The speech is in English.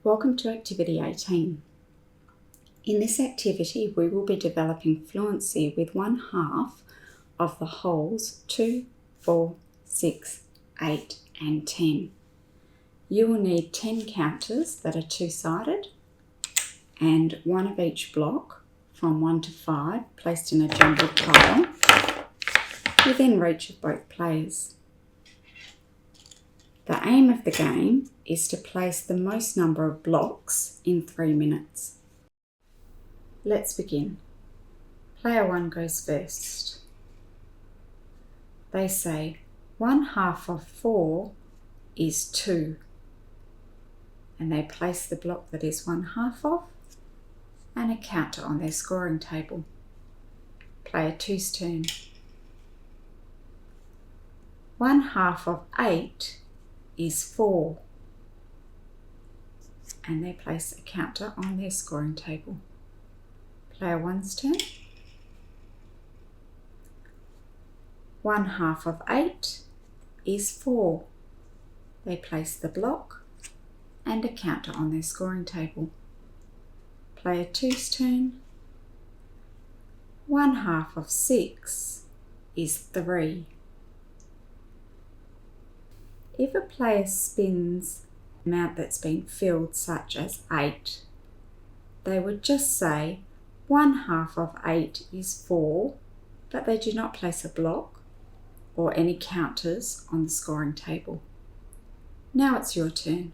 Welcome to Activity 18. In this activity, we will be developing fluency with 1/2 of the holes 2, 4, 6, 8 and 10. You will need 10 counters that are two-sided and one of each block from 1 to 5 placed in a jumbled pile within reach of both players. The aim of the game is to place the most number of blocks in 3 minutes. Let's begin. Player 1 goes first. They say 1/2 of 4 is 2, and they place the block that is 1/2 of and a counter on their scoring table. Player 2's turn. 1/2 of 8 is 4, and they place a counter on their scoring table. Player 1's turn. 1/2 of 8 is 4. They place the block and a counter on their scoring table. Player 2's turn. 1/2 of 6 is 3. If a player spins an amount that's been filled, such as 8, they would just say 1/2 of 8 is 4, but they do not place a block or any counters on the scoring table. Now it's your turn.